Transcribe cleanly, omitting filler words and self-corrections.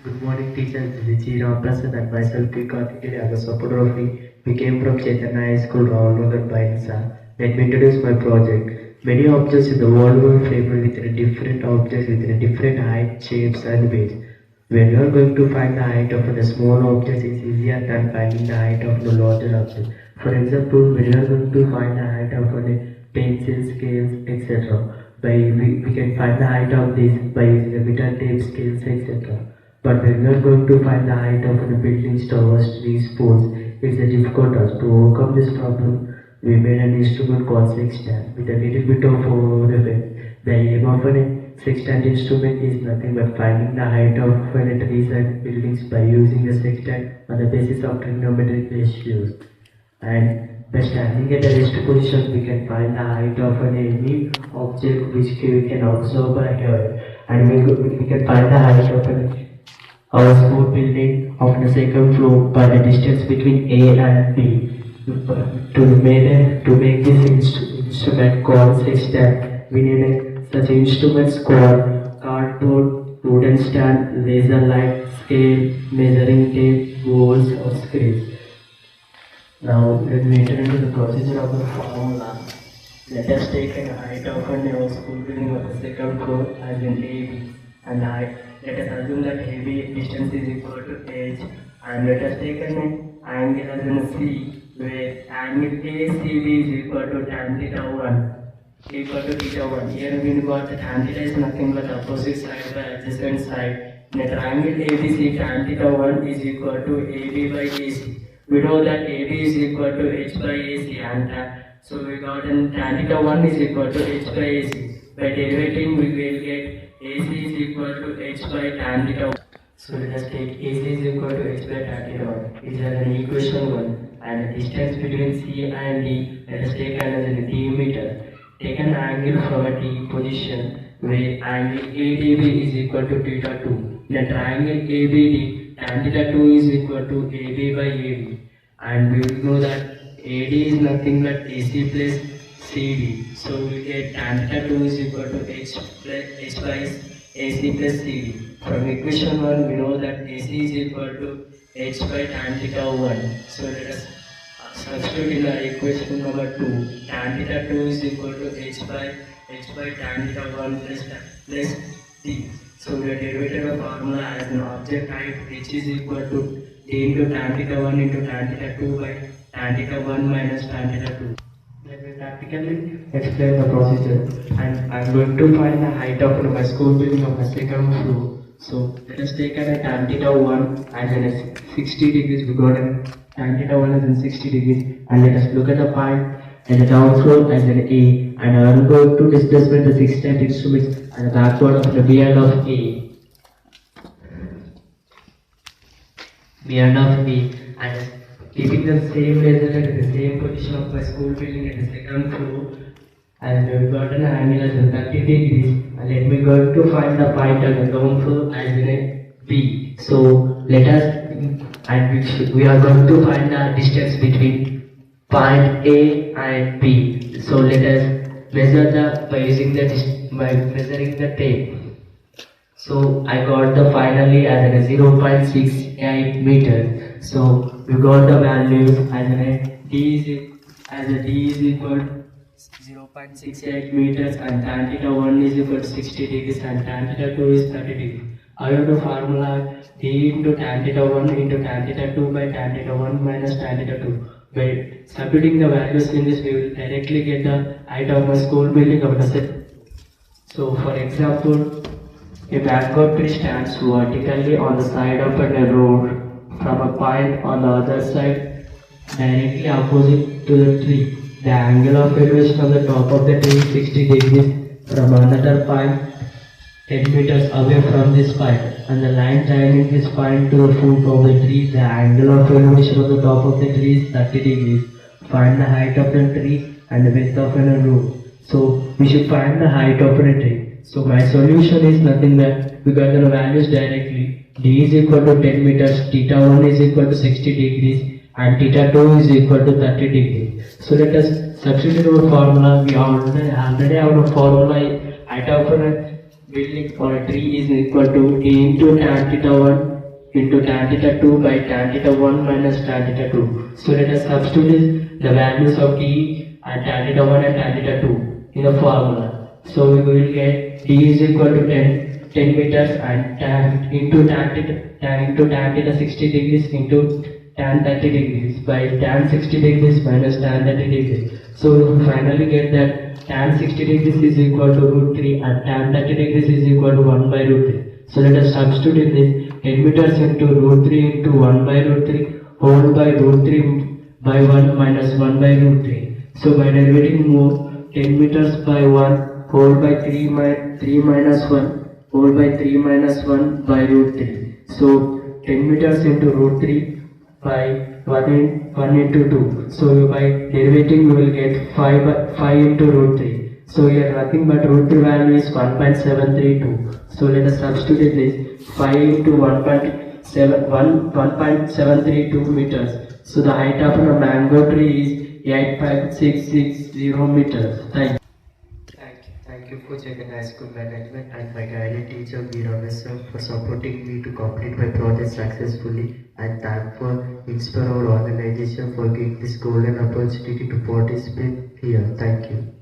Good morning, teachers. This is G. Ram Prasad and myself, P. Karthikeyan. I'm a supporter of me. We came from Chaitanya High School, Ravanagar, Bainsa. Let me introduce my project. Many objects in the world were framed with different objects with different height, shapes, and weights. When you are going to find the height of a small object, it's easier than finding the height of the larger object. For example, when you are going to find the height of a pencil, scales, etc. We can find the height of this by using a meter tape, scales, etc. But when we are going to find the height of the buildings, towers, trees, poles, it's a difficult task. To overcome this problem, we made an instrument called sextant with a little bit of overhead. The aim of a sextant instrument is nothing but finding the height of trees and buildings by using the sextant on the basis of trigonometric ratios. And by standing at a rest position, we can find the height of any object which we can observe by here. And we can find the height of our school building on the second floor by the distance between A and B. To make this instrument called sextant, we need such instruments called cardboard, wooden stand, laser light, scale, measuring tape, balls, or screws. Now let me enter into the procedure of the formula. Let us take a height of a school building of the second floor as in AB, and height. Let us assume that AB distance is equal to h, and let us take an angle as in C, where angle ACB is equal to tan theta 1 equal to theta 1. Here we got that tan theta is nothing but opposite side by adjacent side. In a triangle ABC, tan theta 1 is equal to AB by AC. We know that AB is equal to H by AC, and so we got an tan theta 1 is equal to H by AC. By derivating, we will get AC is equal to H by tan theta 1. So let us take AC is equal to H by tan theta 1. Is an equation 1. And the distance between C and D, let us take another D meter. Take an angle from a T position where angle ADB is equal to theta 2. In a triangle ABD, tan theta 2 is equal to AB by AB. And we will know that AD is nothing but AC plus CD. So we get tan theta 2 is equal to H by AC plus CD. From equation 1, we know that AC is equal to H by tan theta 1. So let us substitute in our equation number 2. Tan theta 2 is equal to H by tan theta 1 plus D. So we are derivative of formula as an object height H is equal to D into tan theta 1 into tan theta 2 by tan theta 1 minus tan theta 2. Let me practically explain the procedure, and I am going to find the height of my school building of the second floor. So let us take a tan theta 1 as in 60 degrees. We got a tan theta 1 as in 60 degrees, and let us look at the point and the down floor as an A, and I am going to displacement the sextant instruments and the backward of the beyond of A. Beyond of B, and keeping the same measurement at the same position of my school building at the second floor, and we got an angle as in 30 degrees, and let me go to find the point on the ground floor as in a B. So let us, and we are going to find the distance between point A and B. So let us measure by measuring the tape. So I got the finally as a 0.68 meters. So we got the values as a D is equal to 0.68 meters, and tan theta 1 is equal to 60 degrees, and tan theta 2 is 30 degrees. I have the formula D into tan theta 1 into tan theta 2 by tan theta 1 minus tan theta 2. By substituting the values in this, we will directly get the height of my school building of the set. So for example, a backward tree stands vertically on the side of a road from a point on the other side directly opposite to the tree. The angle of elevation on the top of the tree is 60 degrees from another point 10 meters away from this point, and the line joining this point to the foot of the tree. The angle of elevation on the top of the tree is 30 degrees. Find the height of the tree and the width of a road. So we should find the height of a tree. So my solution is nothing but we got the values directly. D is equal to 10 meters, theta 1 is equal to 60 degrees, and theta 2 is equal to 30 degrees. So let us substitute our formula. We already have a formula height of building or a tree is equal to A into tan theta 1 into tan theta 2 by tan theta 1 minus tan theta 2. So let us substitute the values of D and tan theta 1 and tan theta 2 in the formula. So we will get D is equal to 10 meters and tan into tan theta 60 degrees into tan 30 degrees by tan 60 degrees minus tan 30 degrees. So we finally get that tan 60 degrees is equal to root 3 and tan 30 degrees is equal to 1 by root 3. So let us substitute this 10 meters into root 3 into 1 by root 3 whole by root 3 by 1 minus 1 by root 3. So by derivating move 10 meters by 1 whole by 3 minus 1 whole by 3 minus 1 by root 3. So 10 meters into root 3 by 1 into 2. So by derivating we will get 5 into root 3. So here nothing but root 3 value is 1.732. So let us substitute this 5 into 1.732 meters. So the height of a mango tree is 8.660 meters. Thank you for checking high school management and my guided teacher Veera sir for supporting me to complete my project successfully, and thank for Inspire our organization for giving this golden opportunity to participate here. Thank you.